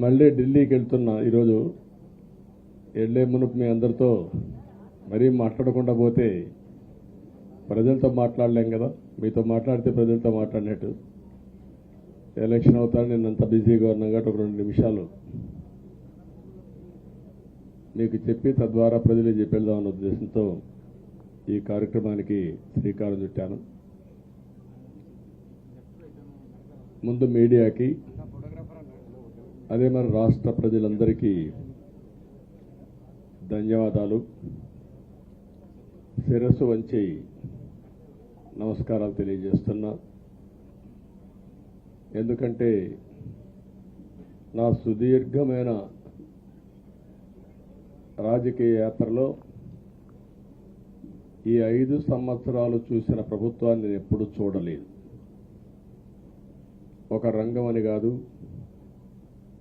మళ్ళీ ఢిల్లీకి వెళ్తున్నా ఈరోజు. వెళ్ళే మునుపు మీ అందరితో మరీ మాట్లాడకుండా పోతే ప్రజలతో మాట్లాడలేం కదా. మీతో మాట్లాడితే ప్రజలతో మాట్లాడినట్టు. ఎలక్షన్ అవుతాను నేను అంత బిజీగా ఉన్నా కాబట్టి ఒక 2 నిమిషాలు మీకు చెప్పి తద్వారా ప్రజలు చెప్పేద్దామన్న ఉద్దేశంతో ఈ కార్యక్రమానికి శ్రీకారం చుట్టాను. ముందు మీడియాకి, అదే మరి రాష్ట్ర ప్రజలందరికీ ధన్యవాదాలు. శిరస్సు వంచి నమస్కారాలు తెలియజేస్తున్నా. ఎందుకంటే నా సుదీర్ఘమైన రాజకీయ యాత్రలో ఈ 5 సంవత్సరాలు చూసిన ప్రభుత్వాన్ని నేను ఎప్పుడూ చూడలేదు. ఒక రంగం అని కాదు,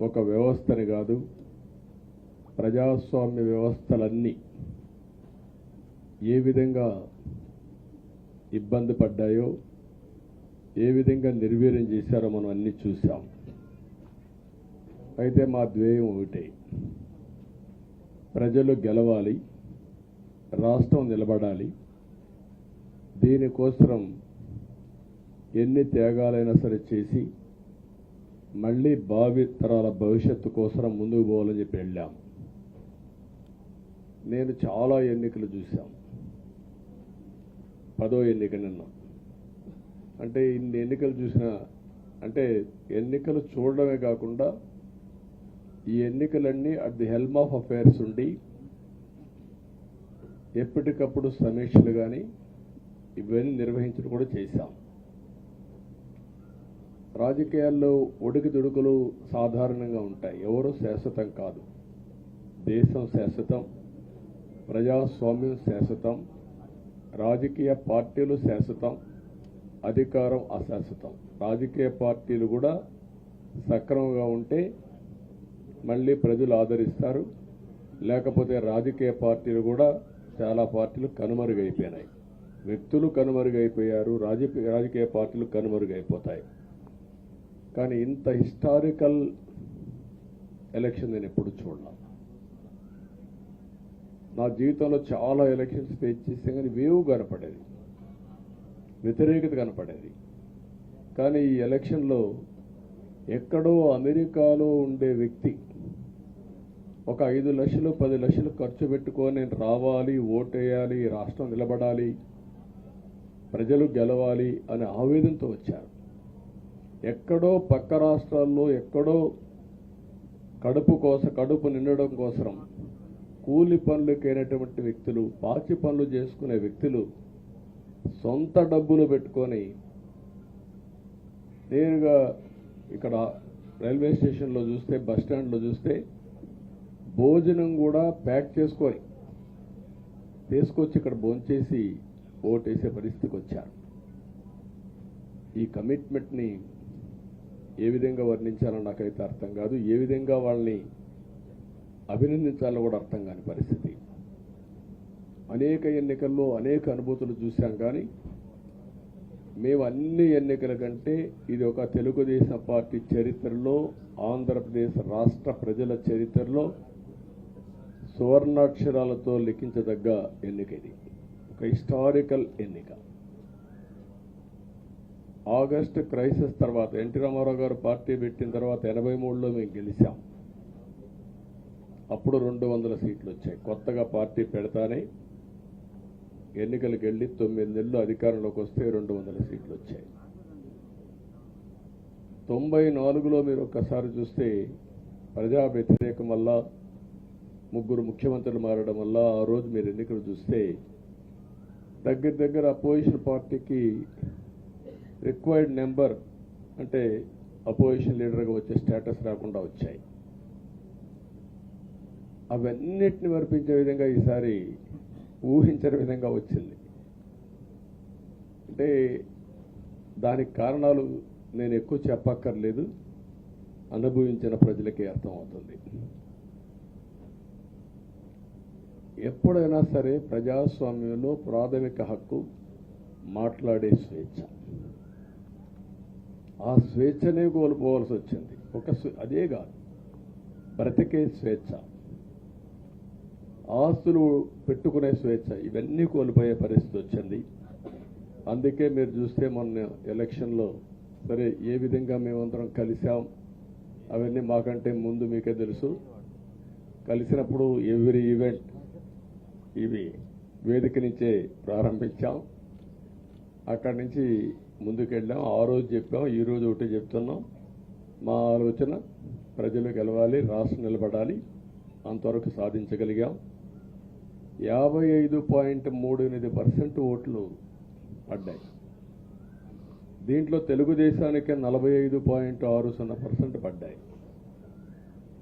ఒక వ్యవస్థని కాదు, ప్రజాస్వామ్య వ్యవస్థలన్నీ ఏ విధంగా ఇబ్బంది పడ్డాయో, ఏ విధంగా నిర్వీర్యం చేశారో మనం అన్నీ చూసాం. అయితే మా ధ్యేయం ఒకటే, ప్రజలు గెలవాలి, రాష్ట్రం నిలబడాలి. దీనికోసం ఎన్ని త్యాగాలైనా సరే చేసి మళ్ళీ భావి తరాల భవిష్యత్తు కోసం ముందుకు పోవాలని చెప్పి వెళ్ళాం. నేను చాలా ఎన్నికలు చూశాం. 10వ ఎన్నిక నిన్న. అంటే ఇన్ని ఎన్నికలు చూసినా, అంటే ఎన్నికలు చూడడమే కాకుండా ఈ ఎన్నికలన్నీ at the helm of affairs ఉండి ఎప్పటికప్పుడు సమీక్షలు కానీ ఇవన్నీ నిర్వహించడం కూడా చేశాం. రాజకీయాల్లో ఒడికిదుడుకులు సాధారణంగా ఉంటాయి. ఎవరు శాశ్వతం కాదు. దేశం శాశ్వతం, ప్రజాస్వామ్యం శాశ్వతం, రాజకీయ పార్టీలు శాశ్వతం, అధికారం అశాశ్వతం. రాజకీయ పార్టీలు కూడా సక్రమంగా ఉంటే మళ్ళీ ప్రజలు ఆదరిస్తారు. లేకపోతే రాజకీయ పార్టీలు కూడా చాలా పార్టీలు కనుమరుగైపోయినాయి. వ్యక్తులు కనుమరుగైపోయారు, రాజకీయ పార్టీలు కనుమరుగైపోతాయి. కానీ ఇంత హిస్టారికల్ ఎలక్షన్ నేను ఎప్పుడు చూడలా. నా జీవితంలో చాలా ఎలక్షన్స్ ఫేస్ చేస్తే కానీ వేవ్ కనపడేది, వ్యతిరేకత కనపడేది. కానీ ఈ ఎలక్షన్లో ఎక్కడో అమెరికాలో ఉండే వ్యక్తి ఒక 5 లక్షలు 10 లక్షలు ఖర్చు పెట్టుకొని నేను రావాలి, ఓటేయాలి, రాష్ట్రం నిలబడాలి, ప్రజలు గెలవాలి అనే ఆవేదనతో వచ్చారు. ఎక్కడో పక్క రాష్ట్రాల్లో ఎక్కడో కడుపు నిండడం కోసం కూలి పనులకైనటువంటి వ్యక్తులు, పాచి పనులు చేసుకునే వ్యక్తులు సొంత డబ్బులు పెట్టుకొని నేరుగా ఇక్కడ రైల్వే స్టేషన్లో చూస్తే, బస్ స్టాండ్లో చూస్తే భోజనం కూడా ప్యాక్ చేసుకొని తీసుకొచ్చి ఇక్కడ భోంచేసి ఓటేసే పరిస్థితికి వచ్చారు. ఈ కమిట్మెంట్ని ఏ విధంగా వర్ణించాలో నాకైతే అర్థం కాదు. ఏ విధంగా వాళ్ళని అభినందించాలో కూడా అర్థం కాని పరిస్థితి. అనేక ఎన్నికల్లో అనేక అనుభూతులు చూశాం. కానీ మేము అన్ని ఎన్నికల కంటే ఇది ఒక తెలుగుదేశం పార్టీ చరిత్రలో, ఆంధ్రప్రదేశ్ రాష్ట్ర ప్రజల చరిత్రలో సువర్ణాక్షరాలతో లిఖించదగ్గ ఎన్నిక. ఇది ఒక హిస్టారికల్ ఎన్నిక. ఆగస్టు క్రైసిస్ తర్వాత ఎన్టీ రామారావు గారు పార్టీ పెట్టిన తర్వాత 83లో మేము గెలిచాం. అప్పుడు 200 సీట్లు వచ్చాయి. కొత్తగా పార్టీ పెడతానే ఎన్నికలకు వెళ్ళి 9 నెలలు అధికారంలోకి వస్తే 200 సీట్లు వచ్చాయి. 94లో మీరు ఒక్కసారి చూస్తే ప్రజా వ్యతిరేకం వల్ల 3 ముఖ్యమంత్రులు మారడం వల్ల ఆ రోజు మీరు ఎన్నికలు చూస్తే దగ్గర అపోజిషన్ పార్టీకి రిక్వైర్డ్ నెంబర్, అంటే అపోజిషన్ లీడర్గా వచ్చే స్టేటస్ రాకుండా వచ్చాయి. అవన్నిటిని వర్పించే విధంగా ఈసారి ఊహించని విధంగా వచ్చింది. అంటే దానికి కారణాలు నేను ఎక్కువ చెప్పక్కర్లేదు, అనుభవించిన ప్రజలకే అర్థమవుతుంది. ఎప్పుడైనా సరే ప్రజాస్వామ్యంలో ప్రాథమిక హక్కు మాట్లాడే స్వేచ్ఛ. ఆ స్వేచ్ఛనే కోల్పోవాల్సి వచ్చింది. అదే కాదు, బ్రతికే స్వేచ్ఛ, ఆస్తులు పెట్టుకునే స్వేచ్ఛ ఇవన్నీ కోల్పోయే పరిస్థితి వచ్చింది. అందుకే మీరు చూస్తే మొన్న ఎలక్షన్లో సరే ఏ విధంగా మేమందరం కలిసాం అవన్నీ మాకంటే ముందు మీకే తెలుసు. కలిసినప్పుడు ఎవ్రీ ఈవెంట్ ఇవి వేదిక నుంచే ప్రారంభించాం. అక్కడి నుంచి ముందుకెళ్ళాం. ఆ రోజు చెప్పాం, ఈ రోజు ఒకటి చెప్తున్నాం. మా ఆలోచన ప్రజలు గెలవాలి, రాష్ట్రం నిలబడాలి. అంతవరకు సాధించగలిగాం. 55.38% ఓట్లు పడ్డాయి. దీంట్లో తెలుగుదేశానికి 45.60% పడ్డాయి.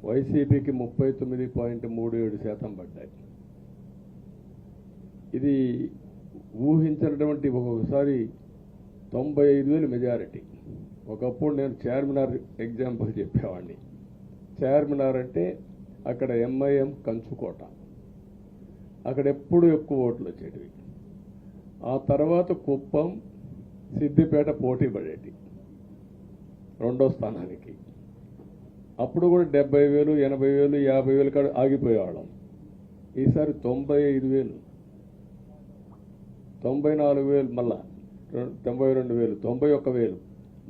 వైసీపీకి 39.37% పడ్డాయి. ఇది ఊహించినటువంటి ఒక్కొక్కసారి 95,000 మెజారిటీ. ఒకప్పుడు నేను చార్మినార్ ఎగ్జాంపుల్ చెప్పేవాడిని. చార్మినార్ అంటే అక్కడ ఎంఐఎం కంచుకోట, అక్కడ ఎప్పుడు ఎక్కువ ఓట్లు వచ్చేటివి. ఆ తర్వాత కుప్పం, సిద్దిపేట పోటీ పడేటి రెండో స్థానానికి. అప్పుడు కూడా 70,000, 80,000, 50,000 కాడ ఆగిపోయేవాళ్ళం. ఈసారి 95,000, 94,000, మళ్ళా 92,000, 91,000.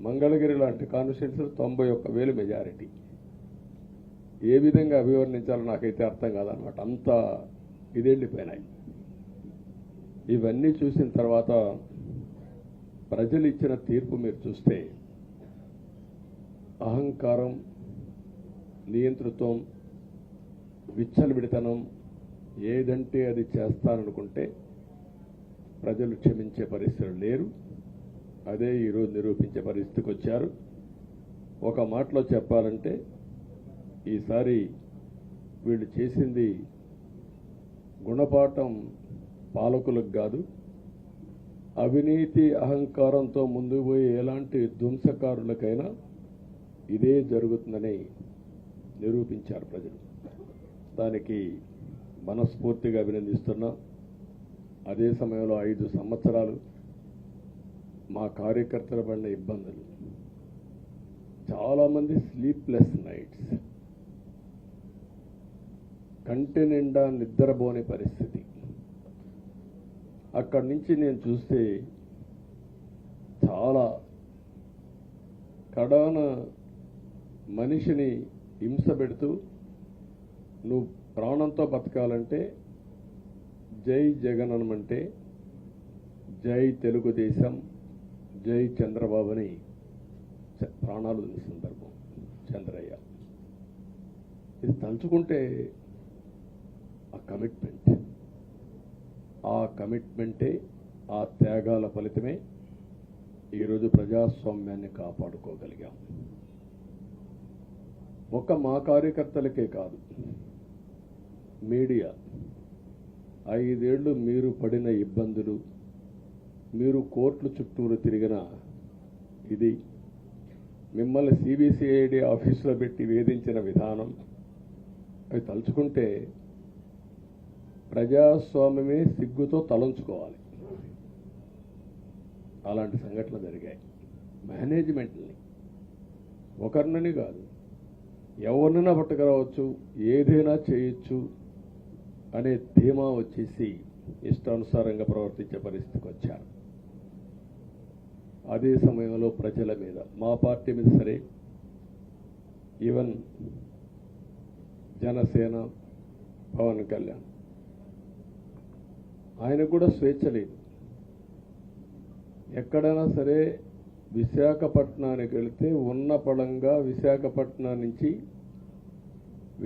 మంగళగిరి లాంటి కాన్స్టిట్యున్సీలు 91,000 మెజారిటీ. ఏ విధంగా అభివర్ణించాలో నాకైతే అర్థం కాదనమాట. అంత ఇదెళ్ళిపోయినాయి. ఇవన్నీ చూసిన తర్వాత ప్రజలు ఇచ్చిన తీర్పు మీరు చూస్తే అహంకారం, నియంతృత్వం, విచ్చలవిడితనం, ఏదంటే అది చేస్తాననుకుంటే ప్రజలు క్షమించే పరిస్థితులు లేరు. అదే ఈరోజు నిరూపించే పరిస్థితికి వచ్చారు. ఒక మాటలో చెప్పాలంటే ఈసారి వీళ్ళు చేసింది గుణపాఠం పాలకులకు కాదు, అవినీతి అహంకారంతో ముందుకు పోయి ఎలాంటి ధ్వంసకారులకైనా ఇదే జరుగుతుందని నిరూపించారు ప్రజలు. దానికి మనస్ఫూర్తిగా అభినందిస్తున్నా. అదే సమయంలో 5 సంవత్సరాలు మా కార్యకర్తల పడిన ఇబ్బందులు, చాలామంది స్లీప్లెస్ నైట్స్, కంటి నిండా నిద్రపోని పరిస్థితి. అక్కడి నుంచి నేను చూస్తే చాలా కడాన మనిషిని హింస పెడుతూ నువ్వు ప్రాణంతో బతకాలంటే జై జగన్ అనమంటే జై తెలుగుదేశం, జై చంద్రబాబుని ప్రాణాలు వదిలిన సందర్భం చంద్రయ్య. ఇది తలుచుకుంటే ఆ కమిట్మెంటే, ఆ త్యాగాల ఫలితమే ఈరోజు ప్రజాస్వామ్యాన్ని కాపాడుకోగలిగాం. ఒక మా కార్యకర్తలకే కాదు, మీడియా 5 ఏళ్ళు మీరు పడిన ఇబ్బందులు, మీరు కోర్టుల చుట్టూరు తిరిగిన ఇది, మిమ్మల్ని సిబిసిఐడి ఆఫీసులో పెట్టి వేధించిన విధానం, అవి తలుచుకుంటే ప్రజాస్వామ్యమే సిగ్గుతో తలంచుకోవాలి. అలాంటి సంఘటనలు జరిగాయి. మేనేజ్మెంట్ని ఒకరినని కాదు, ఎవరినైనా పట్టుకురావచ్చు, ఏదైనా చేయొచ్చు అనే ధీమా వచ్చేసి ఇష్టానుసారంగా ప్రవర్తించే పరిస్థితికి వచ్చారు. అదే సమయంలో ప్రజల మీద, మా పార్టీ మీద సరే, ఈవెన్ జనసేన పవన్ కళ్యాణ్, ఆయనకు కూడా స్వేచ్ఛ లేదు. ఎక్కడైనా సరే విశాఖపట్నానికి వెళితే ఉన్న పళంగా విశాఖపట్నం నుంచి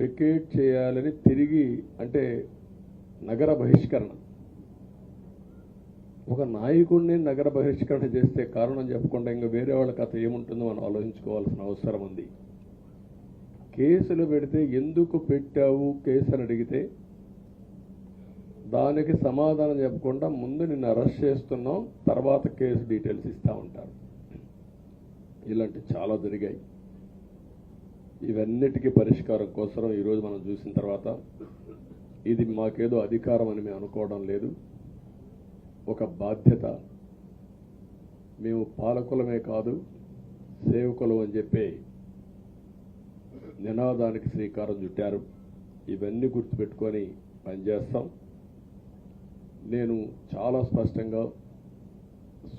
వెకేట్ చేయాలని తిరిగి, అంటే నగర బహిష్కరణ. ఒక నాయకుడిని నగర బహిష్కరణ చేస్తే కారణం చెప్పకుండా ఇంకా వేరే వాళ్ళ కథ ఏముంటుందో మనం ఆలోచించుకోవాల్సిన అవసరం ఉంది. కేసులు పెడితే ఎందుకు పెట్టావు కేసు అని అడిగితే దానికి సమాధానం చెప్పకుండా ముందు నిన్ను అరెస్ట్ చేస్తున్నాం, తర్వాత కేసు డీటెయిల్స్ ఇస్తూ ఉంటారు. ఇలాంటి చాలా జరిగాయి. ఇవన్నిటికీ పరిష్కారం కోసం ఈరోజు మనం చూసిన తర్వాత ఇది మాకేదో అధికారం అని మేము అనుకోవడం లేదు, ఒక బాధ్యత. మేము పాలకులమే కాదు సేవకులు అని చెప్పి నినాదానికి శ్రీకారం చుట్టారు. ఇవన్నీ గుర్తుపెట్టుకొని పనిచేస్తాం. నేను చాలా స్పష్టంగా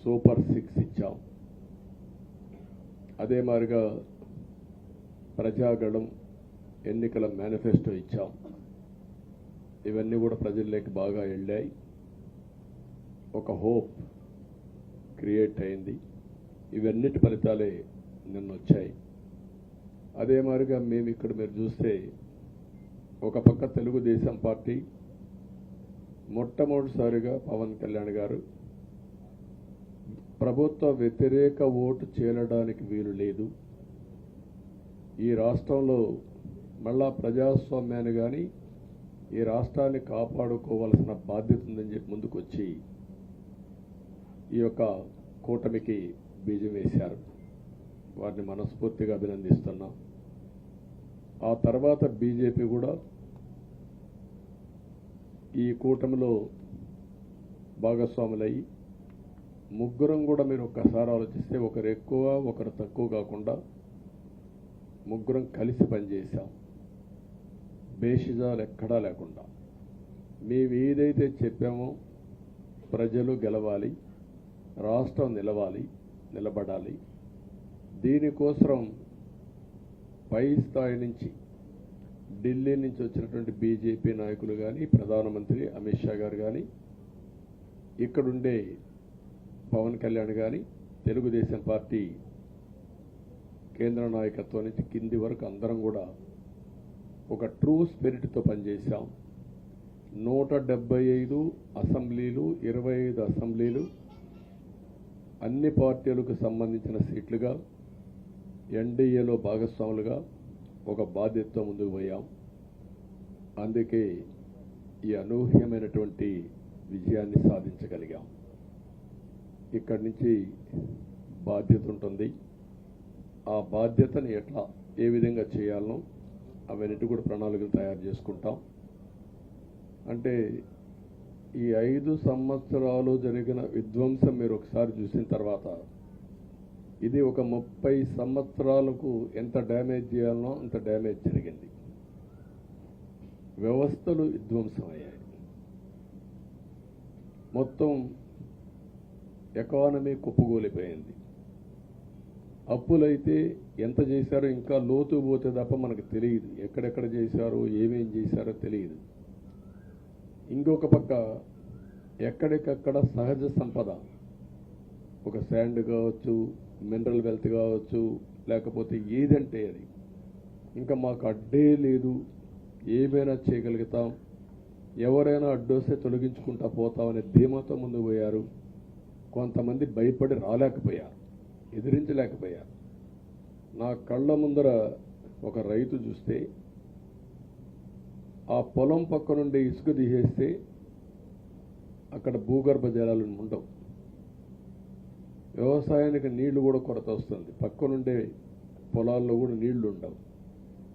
సూపర్ 6 ఇచ్చాం. అదే మాదిరిగా ప్రజాగళం ఎన్నికల మేనిఫెస్టో ఇచ్చాం. ఇవన్నీ కూడా ప్రజల్లోకి బాగా వెళ్ళాయి. ఒక హోప్ క్రియేట్ అయింది. ఇవన్నిటి ఫలితాలే నిన్న వచ్చాయి. అదే మాదిరిగా మేము ఇక్కడ మీరు చూస్తే ఒక పక్క తెలుగుదేశం పార్టీ మొట్టమొదటిసారిగా పవన్ కళ్యాణ్ గారు ప్రభుత్వ వ్యతిరేక ఓటు చేరడానికి వీలు లేదు, ఈ రాష్ట్రంలో మళ్ళా ప్రజాస్వామ్యాన్ని కానీ ఈ రాష్ట్రాన్ని కాపాడుకోవాల్సిన బాధ్యత ఉందని చెప్పి ముందుకొచ్చి ఈ యొక్క కూటమికి బీజం వేశారు. వారిని మనస్ఫూర్తిగా అభినందిస్తున్నాం. ఆ తర్వాత బీజేపీ కూడా ఈ కూటమిలో భాగస్వాములయ్యి ముగ్గురం కూడా మీరు ఒక్కసారి ఆలోచిస్తే ఒకరు ఎక్కువ ఒకరు తక్కువ కాకుండా ముగ్గురం కలిసి పనిచేశాం. బేషిజాలు ఎక్కడా లేకుండా మేము ఏదైతే చెప్పామో ప్రజలు గెలవాలి, రాష్ట్రం నిలబడాలి, దీనికోసం పై స్థాయి నుంచి ఢిల్లీ నుంచి వచ్చినటువంటి బీజేపీ నాయకులు కానీ ప్రధానమంత్రి అమిత్ షా గారు కానీ ఇక్కడుండే పవన్ కళ్యాణ్ కానీ తెలుగుదేశం పార్టీ కేంద్ర నాయకత్వం నుంచి కింది వరకు అందరం కూడా ఒక ట్రూ స్పిరిట్తో పనిచేశాం. 175 అసెంబ్లీలు, 25 అసెంబ్లీలు అన్ని పార్టీలకు సంబంధించిన సీట్లుగా ఎన్డీఏలో భాగస్వాములుగా ఒక బాధ్యతతో ముందుకు పోయాం. అందుకే ఈ అనూహ్యమైనటువంటి విజయాన్ని సాధించగలిగాం. ఇక్కడి నుంచి బాధ్యత ఉంటుంది. ఆ బాధ్యతని ఏ విధంగా చేయాలనో అవన్నిటి కూడా ప్రణాళికలు తయారు చేసుకుంటాం. అంటే ఈ 5 సంవత్సరాలు జరిగిన విధ్వంసం మీరు ఒకసారి చూసిన తర్వాత ఇది ఒక 30 సంవత్సరాలకు ఎంత డ్యామేజ్ చేయాలనో అంత డ్యామేజ్ జరిగింది. వ్యవస్థలు విధ్వంసం అయ్యాయి. మొత్తం ఎకానమీ కుప్పగూలిపోయింది. అప్పులైతే ఎంత చేశారో ఇంకా లోతు పోతే తప్ప మనకు తెలియదు. ఎక్కడెక్కడ చేశారో ఏమేం చేశారో తెలియదు. ఇంకొక పక్క ఎక్కడికక్కడ సహజ సంపద, ఒక శాండ్ కావచ్చు, మినరల్ వెల్త్ కావచ్చు, లేకపోతే ఏదంటే అది ఇంకా మాకు అడ్డే లేదు, ఏమైనా చేయగలుగుతాం, ఎవరైనా అడ్డొస్తే తొలగించుకుంటా పోతామనే ధీమాతో ముందుకు పోయారు. కొంతమంది భయపడి రాలేకపోయారు, ఎదిరించలేకపోయారు. నా కళ్ళ ముందర ఒక రైతు చూస్తే ఆ పొలం పక్క నుండి ఇసుక తీసేస్తే అక్కడ భూగర్భ జలాలు ఉండవు, వ్యవసాయానికి నీళ్లు కూడా కొరత వస్తుంది, పక్క నుండే పొలాల్లో కూడా నీళ్లు ఉండవు.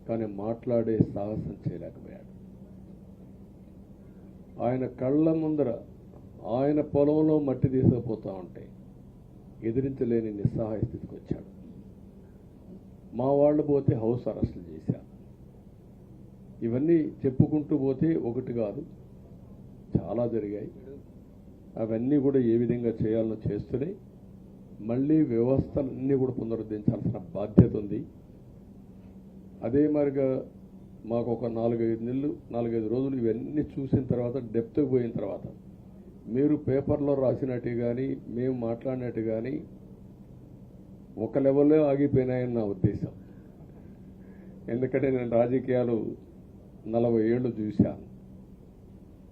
కానీ మాట్లాడే సాహసం చేయలేకపోయాడు. ఆయన కళ్ళ ముందర ఆయన పొలంలో మట్టి తీసుకుపోతా ఉంటే ఎదిరించలేని నిస్సహాయ స్థితికి వచ్చాడు. మా వాళ్ళు పోతే హౌస్ అరెస్టులు చేశారు. ఇవన్నీ చెప్పుకుంటూ పోతే ఒకటి కాదు, చాలా జరిగాయి. అవన్నీ కూడా ఏ విధంగా చేయాలనో చేస్తూనే మళ్ళీ వ్యవస్థలన్నీ కూడా పునరుద్ధరించాల్సిన బాధ్యత ఉంది. అదే మాదిరిగా మాకు ఒక 4-5 రోజులు ఇవన్నీ చూసిన తర్వాత డెప్త్కి పోయిన తర్వాత మీరు పేపర్లో రాసినట్టు కానీ మేము మాట్లాడినట్టు కానీ ఒక లెవెల్లో ఆగిపోయినాయని నా ఉద్దేశం. ఎందుకంటే నేను రాజకీయాలు 40 ఏళ్ళు చూశాను.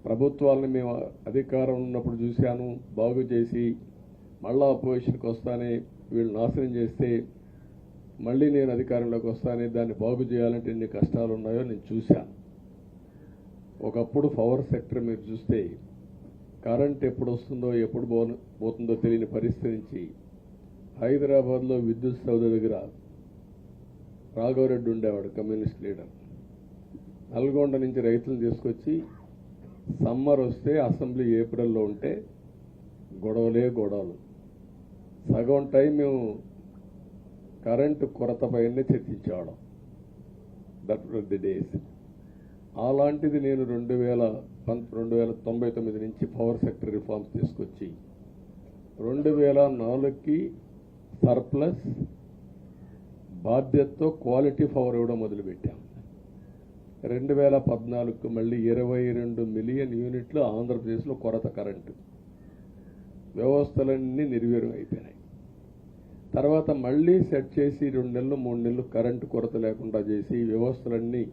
ప్రభుత్వాలను మేము అధికారం ఉన్నప్పుడు చూశాను, బాగు చేసి మళ్ళా అపోజిషన్కి వస్తానే వీళ్ళు నాశనం చేస్తే మళ్ళీ నేను అధికారంలోకి వస్తానే దాన్ని బాగు చేయాలంటే ఎన్ని కష్టాలు ఉన్నాయో నేను చూశాను. ఒకప్పుడు పవర్ సెక్టర్ మీరు చూస్తే కరెంట్ ఎప్పుడు వస్తుందో ఎప్పుడు పోతుందో తెలియని పరిస్థితి నుంచి హైదరాబాద్లో విద్యుత్ సౌధ దగ్గర రాఘవరెడ్డి ఉండేవాడు, కమ్యూనిస్ట్ లీడర్. నల్గొండ నుంచి రైతులను తీసుకొచ్చి సమ్మర్ వస్తే అసెంబ్లీ ఏప్రిల్లో ఉంటే గొడవలు సగం టైం మేము కరెంటు కొరత పైనే చర్చించేవాళ్ళం. That were the days. అలాంటిది నేను 1999 నుంచి పవర్ సెక్టర్ రిఫార్మ్స్ తీసుకొచ్చి 2004కి సర్ప్లస్ బాధ్యతతో క్వాలిటీ పవర్ ఇవ్వడం మొదలుపెట్టాం. 2014కు మళ్ళీ 22 మిలియన్ యూనిట్లు ఆంధ్రప్రదేశ్లో కొరత కరెంటు, వ్యవస్థలన్నీ నిర్వీర్యం అయిపోయినాయి. తర్వాత మళ్ళీ సెట్ చేసి 2 నెలలు 3 నెలలు కరెంటు కొరత లేకుండా చేసి వ్యవస్థలన్నీ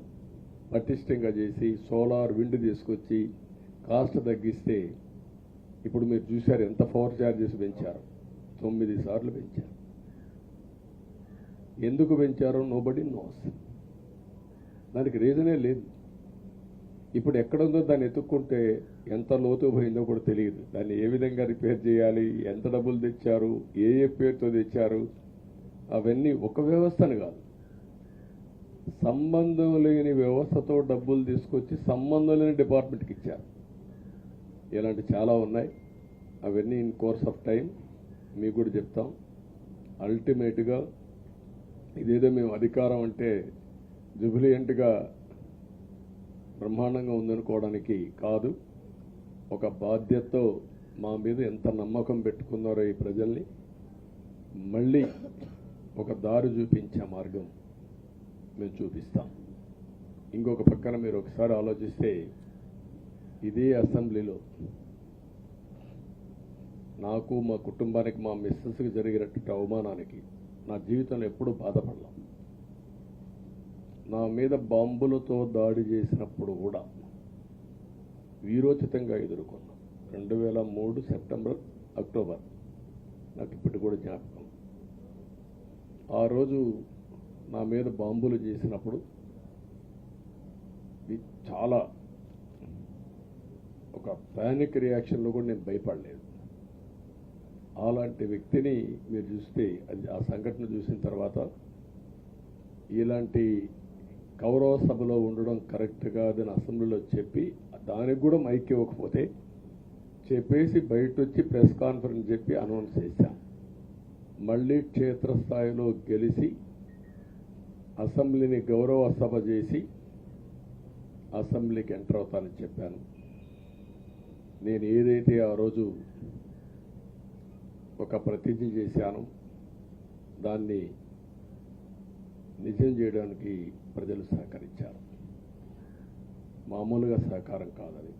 పటిష్టంగా చేసి సోలార్ విండ్ తీసుకొచ్చి కాస్ట్ తగ్గిస్తే ఇప్పుడు మీరు చూశారు ఎంత పవర్ ఛార్జెస్ పెంచారు. 9 సార్లు పెంచారు. ఎందుకు పెంచారో నోబడీ నోస్. దానికి రీజనే లేదు. ఇప్పుడు ఎక్కడుందో దాన్ని ఎత్తుక్కుంటే ఎంత లోతు పోయిందో కూడా తెలియదు. దాన్ని ఏ విధంగా రిపేర్ చేయాలి, ఎంత డబ్బులు తెచ్చారు, ఏ పేరుతో తెచ్చారు, అవన్నీ ఒక వ్యవస్థను కాదు, సంబంధం లేని వ్యవస్థతో డబ్బులు తీసుకొచ్చి సంబంధం లేని డిపార్ట్మెంట్కి ఇచ్చారు. ఇలాంటి చాలా ఉన్నాయి. అవన్నీ ఇన్ కోర్స్ ఆఫ్ టైం మీకు కూడా చెప్తాం. అల్టిమేట్గా ఇదేదో మేము అధికారం అంటే జుబిలియంట్గా బ్రహ్మాండంగా ఉందనుకోవడానికి కాదు. ఒక బాధ్యతతో మా మీద ఎంత నమ్మకం పెట్టుకున్నారో ఈ ప్రజల్ని మళ్ళీ ఒక దారి చూపించే మార్గం మేము చూపిస్తాం. ఇంకొక పక్కన మీరు ఒకసారి ఆలోచిస్తే ఇదే అసెంబ్లీలో నాకు, మా కుటుంబానికి, మా మిస్సెస్కి జరిగినటువంటి అవమానానికి నా జీవితంలో ఎప్పుడూ బాధపడలాం. నా మీద బాంబులతో దాడి చేసినప్పుడు కూడా వీరోచితంగా ఎదుర్కొన్నాం. 2003 సెప్టెంబర్, అక్టోబర్ నాకు ఇప్పటి కూడా జ్ఞాపకం. ఆ రోజు నా మీద బాంబులు చేసినప్పుడు చాలా ఒక ప్యానిక్ రియాక్షన్లో కూడా నేను భయపడలేదు. అలాంటి వ్యక్తిని మీరు చూస్తే అది ఆ సంఘటన చూసిన తర్వాత ఇలాంటి గౌరవ సభలో ఉండడం కరెక్ట్ కాదని అసెంబ్లీలో చెప్పి దానికి కూడా మైక్ ఇవ్వకపోతే చెప్పేసి బయట వచ్చి ప్రెస్ కాన్ఫరెన్స్ చెప్పి అనౌన్స్ చేశాం. మళ్ళీ క్షేత్రస్థాయిలో గెలిచి అసెంబ్లీని గౌరవ సభ చేసి అసెంబ్లీకి ఎంటర్ అవుతానని చెప్పాను. నేను ఏదైతే ఆ రోజు ఒక ప్రతిజ్ఞ చేశానో దాన్ని నిజం చేయడానికి ప్రజలు సహకరించారు. మామూలుగా సహకారం కాదని.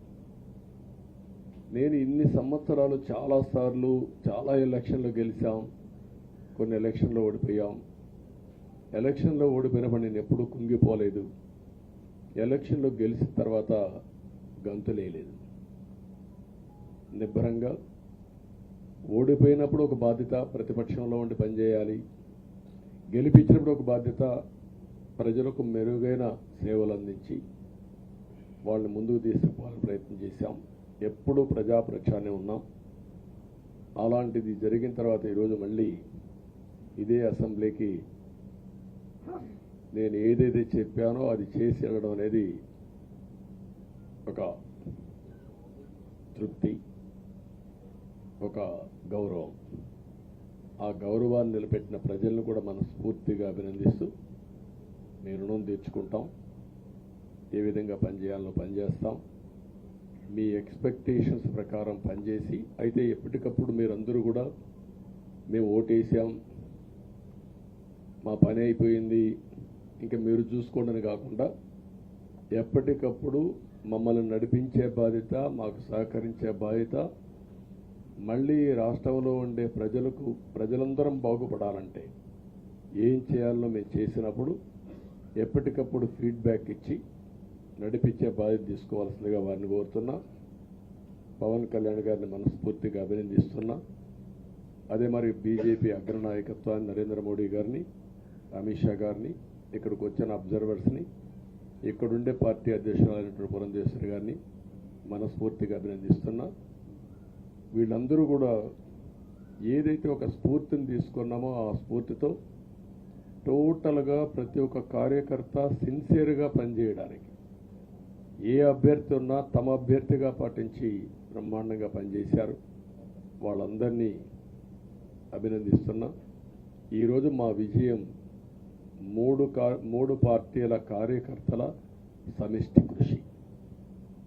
నేను ఇన్ని సంవత్సరాలు చాలాసార్లు చాలా ఎలక్షన్లో గెలిచాం, కొన్ని ఎలక్షన్లో ఓడిపోయాం. ఎలక్షన్లో ఓడిపోయినప్పుడు నేను ఎప్పుడూ కుంగిపోలేదు. ఎలక్షన్లో గెలిచిన తర్వాత గంతులేయలేదు. నిబ్బరంగా ఓడిపోయినప్పుడు ఒక బాధ్యత ప్రతిపక్షంలో ఉండి పనిచేయాలి, గెలిపించినప్పుడు ఒక బాధ్యత ప్రజలకు మెరుగైన సేవలు అందించి వాళ్ళని ముందుకు తీసుకుపోవాలని ప్రయత్నం చేశాం. ఎప్పుడూ ప్రజాపక్షానే ఉన్నాం. అలాంటిది జరిగిన తర్వాత ఈరోజు మళ్ళీ ఇదే అసెంబ్లీకి నేను ఏదైతే చెప్పానో అది చేసి వెళ్ళడం అనేది ఒక తృప్తి, ఒక గౌరవం. ఆ గౌరవాన్ని నిలబెట్టిన ప్రజలను కూడా మనస్ఫూర్తిగా అభినందిస్తూ మీ రుణం తీర్చుకుంటాం. ఏ విధంగా పనిచేయాలో పనిచేస్తాం. మీ ఎక్స్పెక్టేషన్స్ ప్రకారం పనిచేసి అయితే ఎప్పటికప్పుడు మీరందరూ కూడా మేము ఓటేసాం, మా పని అయిపోయింది, ఇంకా మీరు చూసుకోండి కాకుండా ఎప్పటికప్పుడు మమ్మల్ని నడిపించే బాధ్యత, మాకు సహకరించే బాధ్యత, మళ్ళీ రాష్ట్రంలో ఉండే ప్రజలందరం బాగుపడాలంటే ఏం చేయాలో మేము చేసినప్పుడు ఎప్పటికప్పుడు ఫీడ్బ్యాక్ ఇచ్చి నడిపించే బాధ్యత తీసుకోవాల్సిందిగా వారిని కోరుతున్నా. పవన్ కళ్యాణ్ గారిని మనస్ఫూర్తిగా అభినందిస్తున్నా. అదే మరి బీజేపీ అగ్రనాయకత్వాన్ని నరేంద్ర మోడీ గారిని, అమిత్ షా గారిని, ఇక్కడికి వచ్చిన అబ్జర్వర్స్ని, ఇక్కడుండే పార్టీ అధ్యక్షురాలైనటువంటి పురంధేశ్వరి గారిని మనస్ఫూర్తిగా అభినందిస్తున్నా. వీళ్ళందరూ కూడా ఏదైతే ఒక స్ఫూర్తిని తీసుకున్నామో ఆ స్ఫూర్తితో టోటల్గా ప్రతి ఒక్క కార్యకర్త సిన్సియర్గా పనిచేయడానికి ఏ అభ్యర్థి ఉన్నా తమ అభ్యర్థిగా పాటించి బ్రహ్మాండంగా పనిచేశారు. వాళ్ళందరినీ అభినందిస్తున్నా. ఈరోజు మా విజయం మూడు పార్టీల కార్యకర్తల సమిష్టి కృషి.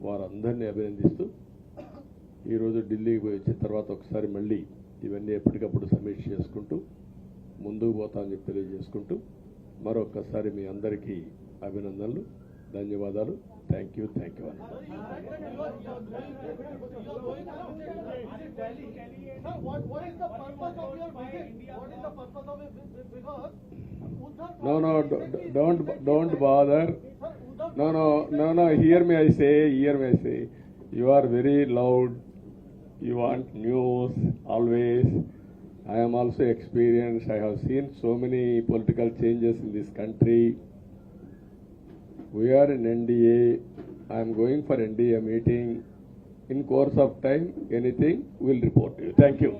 వారందరినీ అభినందిస్తూ ఈరోజు ఢిల్లీకి పోయి వచ్చిన తర్వాత ఒకసారి మళ్ళీ ఇవన్నీ ఎప్పటికప్పుడు సమీక్ష చేసుకుంటూ ముందుకు పోతామని చెప్పి తెలియజేసుకుంటూ మరొక్కసారి మీ అందరికీ అభినందనలు, ధన్యవాదాలు. థ్యాంక్ యూ అన్న. No, don't bother. No, hear me, I say. You are very loud. You want news always. I am also experienced. I have seen so many political changes in this country. We are in NDA. I am going for NDA meeting. In course of time, anything, we will report to you. Thank you.